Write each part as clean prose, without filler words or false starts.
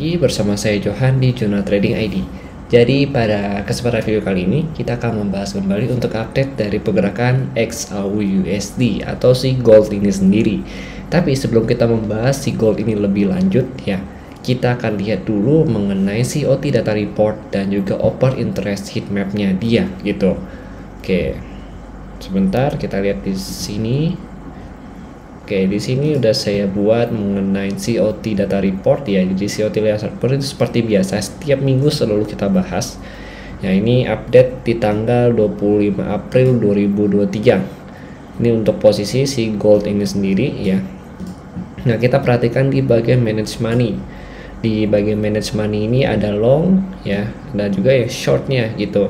lagi bersama saya Johan di Jurnal Trading ID. Jadi pada kesempatan video kali ini kita akan membahas kembali untuk update dari pergerakan XAUUSD atau si gold ini sendiri. Tapi sebelum kita membahas si gold ini lebih lanjut ya, kita akan lihat dulu mengenai COT data report dan juga open interest heat mapnya dia gitu. Oke, sebentar kita lihat di sini. Oke, di sini udah saya buat mengenai COT data report ya. Jadi COT data report itu seperti biasa setiap minggu selalu kita bahas. Ya, ini update di tanggal 25 April 2023. Ini untuk posisi si gold ini sendiri ya. Nah, kita perhatikan di bagian manage money. Di bagian manage money ini ada long ya, dan juga ya shortnya gitu.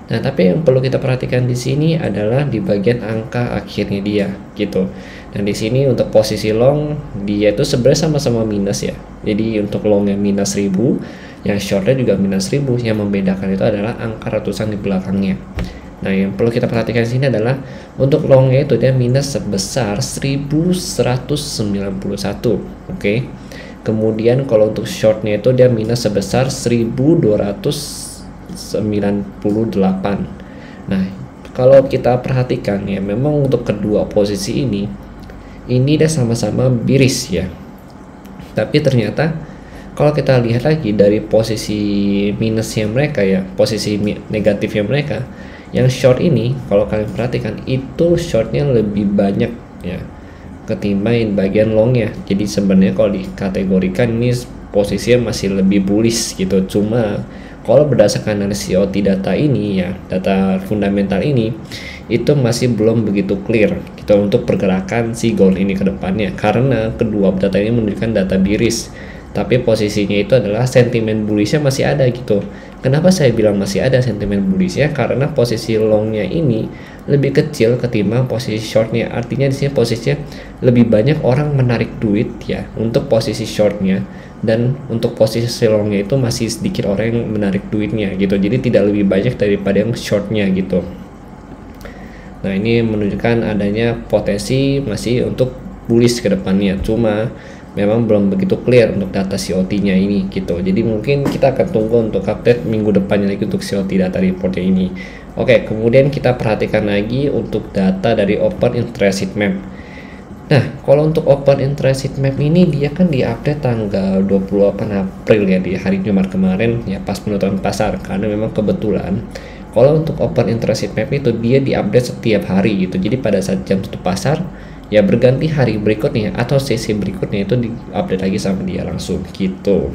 Nah, tapi yang perlu kita perhatikan di sini adalah di bagian angka akhirnya dia gitu. Dan di sini untuk posisi long dia itu sebenarnya sama-sama minus ya. Jadi untuk longnya minus 1000, yang shortnya juga minus 1000. Yang membedakan itu adalah angka ratusan di belakangnya. Nah, yang perlu kita perhatikan di sini adalah untuk longnya itu dia minus sebesar 1191. Oke. Kemudian kalau untuk shortnya itu dia minus sebesar 1298. Nah, kalau kita perhatikan ya, memang untuk kedua posisi ini dia sama-sama bearish ya. Tapi ternyata kalau kita lihat lagi dari posisi minusnya mereka ya, posisi negatifnya mereka, yang short ini kalau kalian perhatikan itu shortnya lebih banyak ya ketimbang bagian longnya. Jadi sebenarnya kalau dikategorikan ini posisinya masih lebih bullish gitu. Cuma kalau berdasarkan analisis COT data ini ya, data fundamental ini itu masih belum begitu clear gitu untuk pergerakan si gold ini ke depannya, karena kedua data ini menunjukkan data bearish, tapi posisinya itu adalah sentimen bullishnya masih ada gitu. Kenapa saya bilang masih ada sentimen bullishnya? Karena posisi longnya ini lebih kecil ketimbang posisi shortnya. Artinya di sini posisinya lebih banyak orang menarik duit ya untuk posisi shortnya, dan untuk posisi longnya itu masih sedikit orang yang menarik duitnya gitu. Jadi tidak lebih banyak daripada yang shortnya gitu. Nah, ini menunjukkan adanya potensi masih untuk bullish ke depannya. Cuma memang belum begitu clear untuk data COT-nya ini gitu. Jadi mungkin kita akan tunggu untuk update minggu depannya lagi untuk COT data reportnya ini. Oke, kemudian kita perhatikan lagi untuk data dari open interest heat map. Nah, kalau untuk open interest heat map ini dia kan diupdate tanggal 28 April ya, di hari Jumat kemarin ya, pas penutupan pasar. Karena memang kebetulan kalau untuk open interest heat map itu dia diupdate setiap hari gitu. Jadi pada saat jam tutup pasar ya berganti hari berikutnya atau sesi berikutnya itu diupdate lagi sama dia langsung gitu.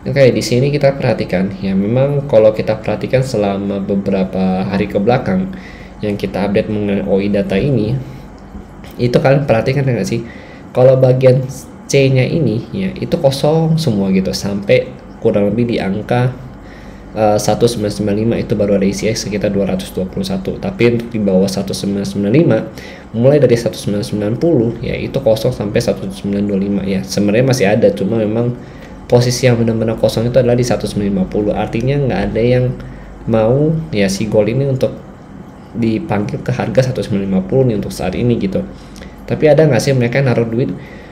Oke, di sini kita perhatikan ya, memang kalau kita perhatikan selama beberapa hari ke belakang yang kita update mengenai OI data ini, itu kalian perhatikan nggak sih, kalau bagian C-nya ini ya itu kosong semua gitu sampai kurang lebih di angka 1995 itu baru ada isi sekitar 221. Tapi untuk di bawah 1995 mulai dari 1990 ya itu kosong sampai 1925 ya. Sebenarnya masih ada, cuma memang posisi yang benar-benar kosong itu adalah di 1950. Artinya nggak ada yang mau ya si gold ini untuk dipanggil ke harga 1950 nih untuk saat ini gitu. Tapi ada nggak sih mereka naruh duit?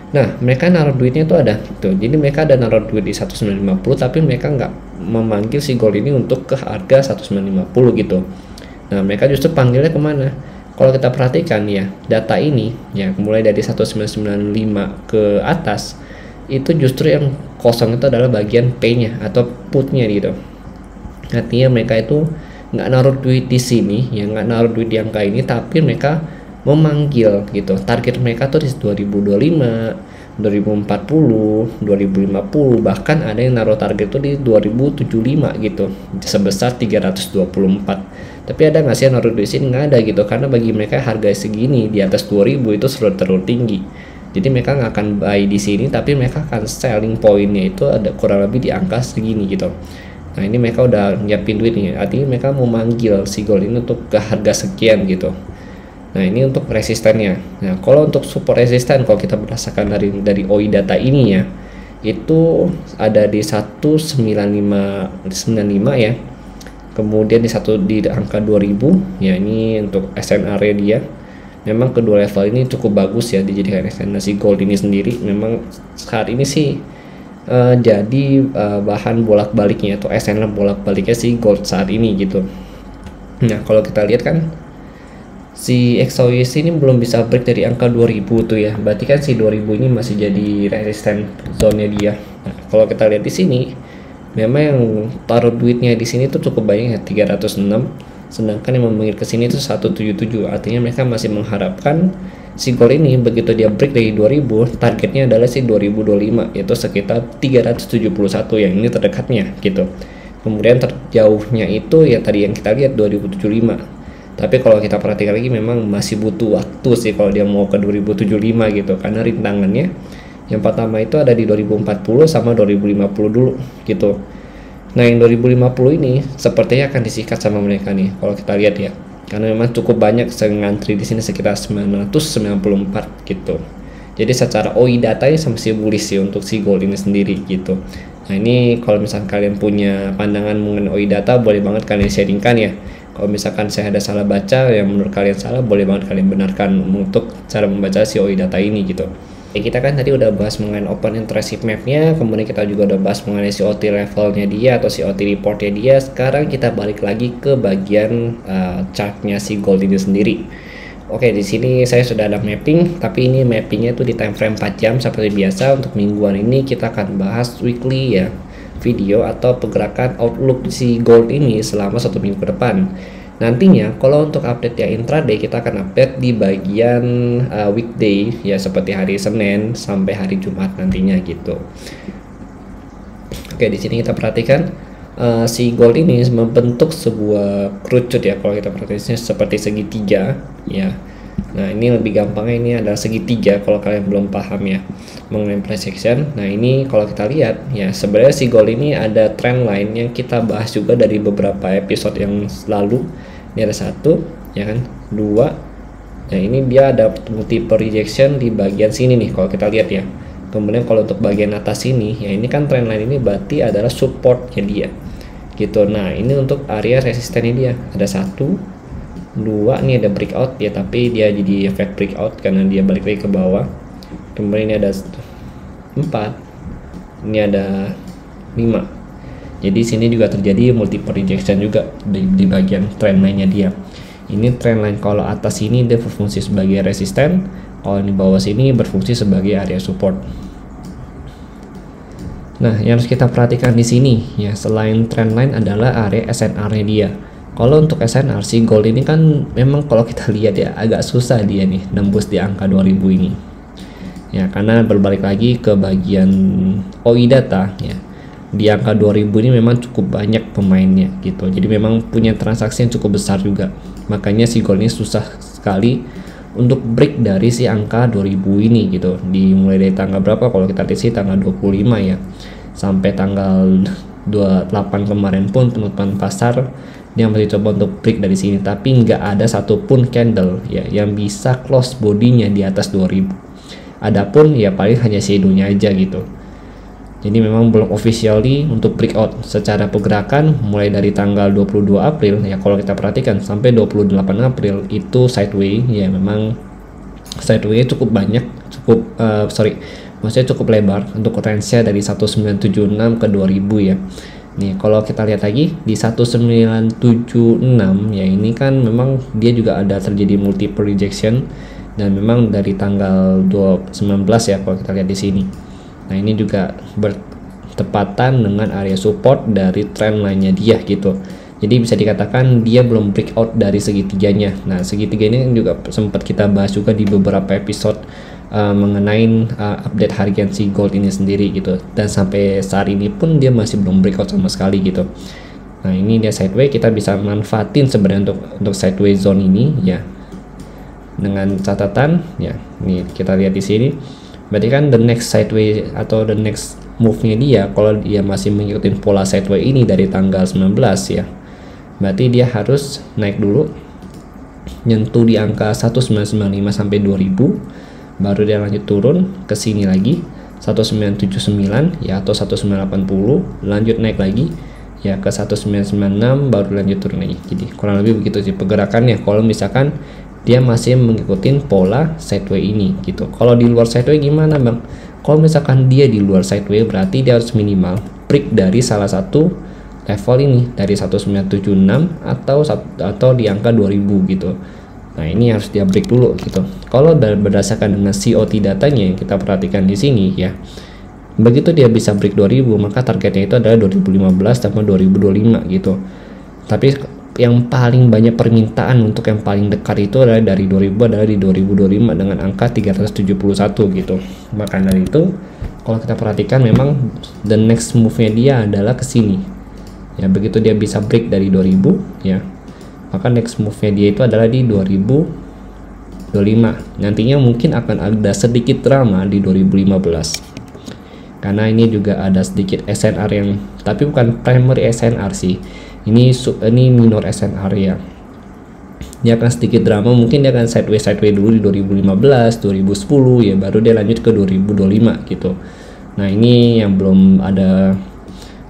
Nah, mereka naruh duitnya itu ada gitu. Jadi mereka ada naruh duit di 1950, tapi mereka nggak memanggil si gold ini untuk ke harga 1950 gitu. Nah, mereka justru panggilnya kemana? Kalau kita perhatikan ya, data ini ya mulai dari 1995 ke atas itu justru yang kosong itu adalah bagian P-nya atau put-nya gitu. Artinya mereka itu nggak naruh duit di sini ya, nggak naruh duit di angka ini, tapi mereka memanggil gitu. Target mereka tuh di 2025, 2040, 2050, bahkan ada yang naruh target tuh di 2075 gitu, sebesar 324. Tapi ada nggak sih yang naruh di sini? Nggak ada gitu, karena bagi mereka harga segini di atas 2000 itu sudah terlalu tinggi. Jadi mereka nggak akan buy di sini, tapi mereka akan selling pointnya itu ada kurang lebih di angka segini gitu. Nah, ini mereka udah nyiapin duitnya, artinya mereka mau manggil si gold ini untuk ke harga sekian gitu. Nah, ini untuk resistennya. Nah, kalau untuk support resisten kalau kita berdasarkan dari OI data ini ya, itu ada di 19595 ya. Kemudian di angka 2000 ya, ini untuk SNR dia. Memang kedua level ini cukup bagus ya dijadikan SNR si gold ini sendiri. Memang saat ini sih jadi bahan bolak-baliknya atau SNR bolak-baliknya si gold saat ini gitu. Nah kalau kita lihat kan si XAUUSD ini belum bisa break dari angka 2000 tuh ya, berarti kan si 2000 ini masih jadi resisten zone-nya dia. Nah kalau kita lihat di sini memang yang taruh duitnya di sini tuh cukup banyak ya, 306, sedangkan yang memanggil ke sini tuh 177, artinya mereka masih mengharapkan si gold ini begitu dia break dari 2000, targetnya adalah si 2025, yaitu sekitar 371 yang ini terdekatnya gitu. Kemudian terjauhnya itu ya tadi yang kita lihat 2075. Tapi kalau kita perhatikan lagi memang masih butuh waktu sih kalau dia mau ke 2075 gitu, karena rintangannya yang pertama itu ada di 2040 sama 2050 dulu gitu. Nah yang 2050 ini sepertinya akan disikat sama mereka nih kalau kita lihat ya, karena memang cukup banyak ngantri di sini sekitar 994 gitu. Jadi secara OI datanya masih bullish sih untuk si gold ini sendiri gitu. Nah ini kalau misalkan kalian punya pandangan mengenai OI data boleh banget kalian sharingkan ya. Kalau misalkan saya ada salah baca yang menurut kalian salah, boleh banget kalian benarkan untuk cara membaca si OI data ini gitu. Ya, kita kan tadi udah bahas mengenai open interest mapnya, kemudian kita juga udah bahas mengenai si OT levelnya dia atau si OT reportnya dia. Sekarang kita balik lagi ke bagian chartnya si gold ini sendiri. Oke, di sini saya sudah ada mapping, tapi ini mappingnya tuh di time frame 4 jam seperti biasa. Untuk mingguan ini kita akan bahas weekly ya, video atau pergerakan outlook si gold ini selama 1 minggu ke depan. Nantinya kalau untuk update ya intraday, kita akan update di bagian weekday ya, seperti hari Senin sampai hari Jumat nantinya gitu. Oke, di sini kita perhatikan si gold ini membentuk sebuah kerucut ya, kalau kita perhatikan seperti segitiga ya. Nah ini lebih gampangnya ini adalah segitiga kalau kalian belum paham ya mengenai price action. Nah ini kalau kita lihat ya, sebenarnya si gold ini ada trend line yang kita bahas juga dari beberapa episode yang lalu. Ini ada 1 ya kan, 2. Nah ini dia ada multiple rejection di bagian sini nih kalau kita lihat ya. Kemudian kalau untuk bagian atas ini ya, ini kan trend line ini berarti adalah supportnya dia gitu. Nah ini untuk area resistennya dia ada 1, 2, ini ada breakout ya, tapi dia jadi efek breakout karena dia balik lagi ke bawah. Kemudian ini ada 4, ini ada 5. Jadi sini juga terjadi multiple rejection juga di bagian trend line-nya dia. Ini trend line kalau atas ini dia berfungsi sebagai resisten, kalau di bawah sini berfungsi sebagai area support. Nah, yang harus kita perhatikan di sini ya, selain trend line adalah area SNR-nya dia. Kalau untuk SNR si gold ini kan memang kalau kita lihat ya agak susah dia nih nembus di angka 2000 ini. Ya, karena berbalik lagi ke bagian OI data ya. Di angka 2000 ini memang cukup banyak pemainnya gitu. Jadi memang punya transaksi yang cukup besar juga. Makanya si gold ini susah sekali untuk break dari si angka 2000 ini gitu. Dimulai dari tanggal berapa? Kalau kita lihat sih tanggal 25 ya. Sampai tanggal 28 kemarin pun penutupan pasar dia masih coba untuk break dari sini, tapi nggak ada satupun candle ya yang bisa close bodinya di atas 2000. Adapun ya paling hanya shadow-nya aja gitu. Jadi memang belum officially untuk breakout secara pergerakan mulai dari tanggal 22 April ya, kalau kita perhatikan sampai 28 April itu sideway ya, memang sideway cukup banyak, maksudnya cukup lebar untuk range-nya dari 1976 ke 2000 ya. Nih kalau kita lihat lagi di 1976 ya, ini kan memang dia juga ada terjadi multiple rejection dan memang dari tanggal 19 ya kalau kita lihat di sini. Nah ini juga bertepatan dengan area support dari trend line-nya dia gitu. Jadi bisa dikatakan dia belum breakout dari segitiganya. Nah segitiga ini juga sempat kita bahas juga di beberapa episode mengenai update harian si gold ini sendiri gitu. Dan sampai saat ini pun dia masih belum breakout sama sekali gitu. Nah ini dia sideway, kita bisa manfaatin sebenarnya untuk sideway zone ini ya. Dengan catatan ya, nih kita lihat di sini. Berarti kan the next sideway atau the next move-nya dia, kalau dia masih mengikuti pola sideway ini dari tanggal 19 ya, berarti dia harus naik dulu nyentuh di angka 1995 sampai 2000, baru dia lanjut turun ke sini lagi 1979 ya atau 1980, lanjut naik lagi ya ke 1996, baru lanjut turun lagi. Jadi kurang lebih begitu sih pergerakannya kalau misalkan dia masih mengikuti pola sideway ini gitu. Kalau di luar sideway gimana bang? Kalau misalkan dia di luar sideways, berarti dia harus minimal break dari salah satu level ini, dari 1976 atau di angka 2000 gitu. Nah, ini harus dia break dulu gitu. Kalau berdasarkan dengan COT datanya yang kita perhatikan di sini ya, begitu dia bisa break 2000, maka targetnya itu adalah 2015 sama 2025 gitu. Tapi yang paling banyak permintaan untuk yang paling dekat itu adalah dari 2000 adalah di 2025 dengan angka 371 gitu. Maka dari itu kalau kita perhatikan memang the next move-nya dia adalah ke sini. Ya, begitu dia bisa break dari 2000 ya, maka next move-nya dia itu adalah di 2025. Nantinya mungkin akan ada sedikit drama di 2015. Karena ini juga ada sedikit SNR yang, tapi bukan primary SNR sih. Ini minor SNR ya. Dia akan sedikit drama, mungkin dia akan sideways dulu di 2015, 2010 ya, baru dia lanjut ke 2025 gitu. Nah, ini yang belum ada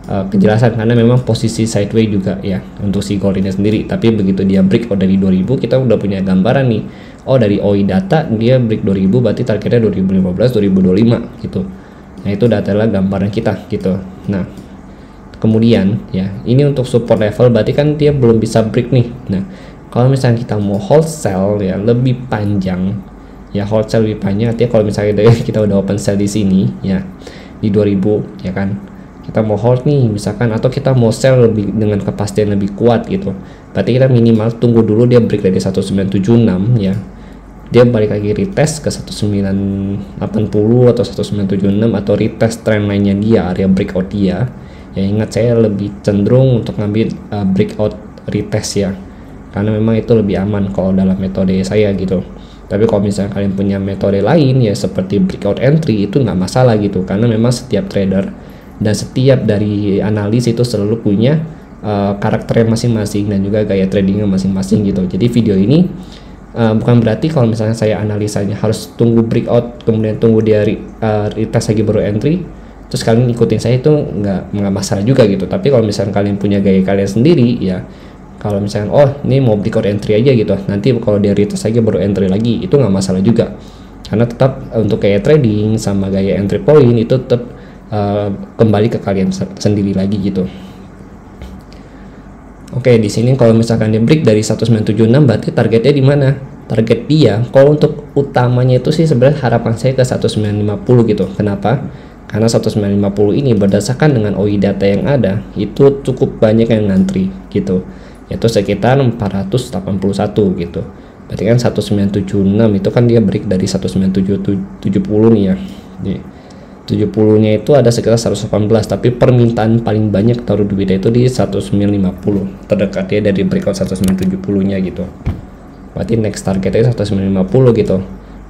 kejelasan karena memang posisi sideways juga ya untuk si gold ini sendiri. Tapi begitu dia break dari 2000, kita udah punya gambaran nih. Oh, dari OI data dia break 2000, berarti targetnya 2015, 2025 gitu. Nah, itu adalah gambaran kita gitu. Nah, kemudian ya, ini untuk support level berarti kan dia belum bisa break nih. Nah, kalau misalnya kita mau hold sell ya lebih panjang ya, hold sell lebih panjang artinya kalau misalnya kita udah open sell di sini ya di 2000 ya kan, kita mau hold nih misalkan, atau kita mau sell lebih dengan kepastian lebih kuat gitu, berarti kita minimal tunggu dulu dia break dari 1976 ya, dia balik lagi retest ke 1980 atau 1976 atau retest trendline-nya dia, area breakout dia. Ya, ingat saya lebih cenderung untuk ngambil breakout retest ya, karena memang itu lebih aman kalau dalam metode saya gitu. Tapi kalau misalnya kalian punya metode lain ya seperti breakout entry, itu nggak masalah gitu, karena memang setiap trader dan setiap dari analis itu selalu punya karakternya masing-masing dan juga gaya tradingnya masing-masing gitu. Jadi video ini bukan berarti kalau misalnya saya analisanya harus tunggu breakout kemudian tunggu dia retest lagi baru entry, terus kalian ikutin saya, itu nggak masalah juga gitu. Tapi kalau misalnya kalian punya gaya kalian sendiri ya, kalau misalnya oh ini mau breakout entry aja gitu, nanti kalau dia retest lagi baru entry lagi, itu nggak masalah juga, karena tetap untuk gaya trading sama gaya entry point itu tetap kembali ke kalian sendiri lagi gitu. Oke, di sini kalau misalkan dia break dari 1976, berarti targetnya di mana? Target dia kalau untuk utamanya itu sih sebenarnya harapan saya ke 1950 gitu. Kenapa? Karena 1950 ini berdasarkan dengan OI data yang ada itu cukup banyak yang ngantri gitu, yaitu sekitar 481 gitu. Berarti kan 1976 itu kan dia break dari 1970 nih ya. 70 nya itu ada sekitar 118, tapi permintaan paling banyak taruh duitnya itu di 1950, terdekatnya dari breakout 1970 nya gitu. Berarti next targetnya 1950 gitu.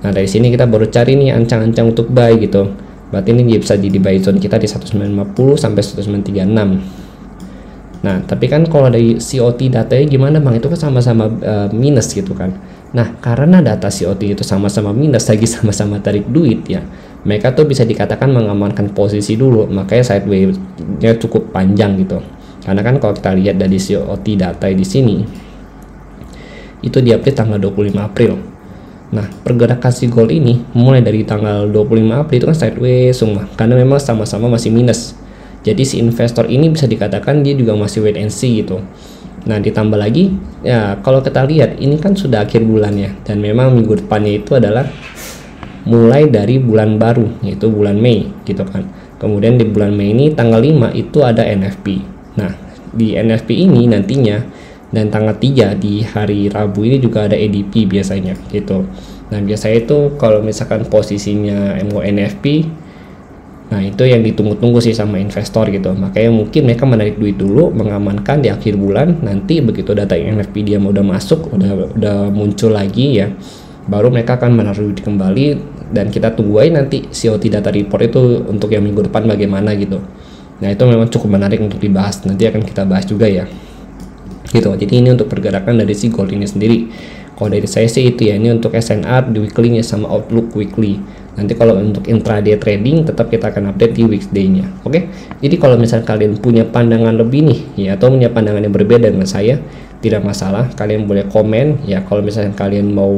Nah, dari sini kita baru cari nih ancang-ancang untuk buy gitu. Berarti ini bisa jadi buy zone kita di 1950 sampai 1936. Nah, tapi kan kalau dari COT datanya gimana Bang? Itu kan sama-sama minus gitu kan. Nah, karena data COT itu sama-sama minus, lagi sama-sama tarik duit ya, mereka tuh bisa dikatakan mengamankan posisi dulu, makanya sideways-nya cukup panjang gitu. Karena kan kalau kita lihat dari COT data di sini, itu di-update tanggal 25 April. Nah, pergerakan si gold ini mulai dari tanggal 25 April itu kan sideways semua, karena memang sama-sama masih minus. Jadi si investor ini bisa dikatakan dia juga masih wait and see gitu. Nah, ditambah lagi ya, kalau kita lihat ini kan sudah akhir bulan ya, dan memang minggu depannya itu adalah mulai dari bulan baru, yaitu bulan Mei gitu kan. Kemudian di bulan Mei ini tanggal 5 itu ada NFP. Nah, di NFP ini nantinya dan tanggal 3 di hari Rabu ini juga ada ADP biasanya gitu. Nah, biasanya itu kalau misalkan posisinya NFP, nah itu yang ditunggu-tunggu sih sama investor gitu. Makanya mungkin mereka menarik duit dulu, mengamankan di akhir bulan. Nanti begitu data NFP dia udah masuk, udah muncul lagi ya, baru mereka akan menaruh duit kembali, dan kita tunggu aja nanti COT data report itu untuk yang minggu depan bagaimana gitu. Nah, itu memang cukup menarik untuk dibahas, nanti akan kita bahas juga ya gitu. Jadi ini untuk pergerakan dari si gold ini sendiri. Kalau dari saya sih itu ya, ini untuk SNR di weekly nya sama outlook weekly. Nanti kalau untuk intraday trading tetap kita akan update di weekday-nya. Oke. Jadi kalau misalnya kalian punya pandangan lebih nih ya, atau punya pandangan yang berbeda dengan saya, tidak masalah, kalian boleh komen ya. Kalau misalnya kalian mau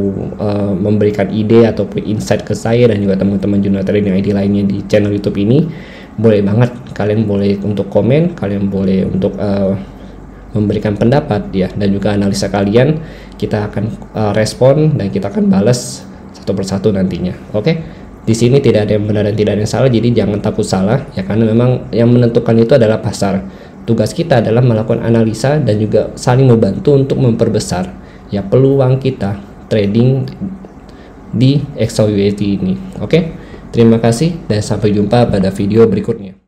memberikan ide ataupun insight ke saya dan juga teman-teman jurnal trading ID lainnya di channel YouTube ini, boleh banget, kalian boleh untuk komen, kalian boleh untuk memberikan pendapat ya, dan juga analisa kalian kita akan respon dan kita akan balas satu persatu nantinya. Oke. Di sini tidak ada yang benar dan tidak ada yang salah, jadi jangan takut salah ya, karena memang yang menentukan itu adalah pasar. Tugas kita adalah melakukan analisa dan juga saling membantu untuk memperbesar ya peluang kita trading di XAUSD ini. Oke. Terima kasih dan sampai jumpa pada video berikutnya.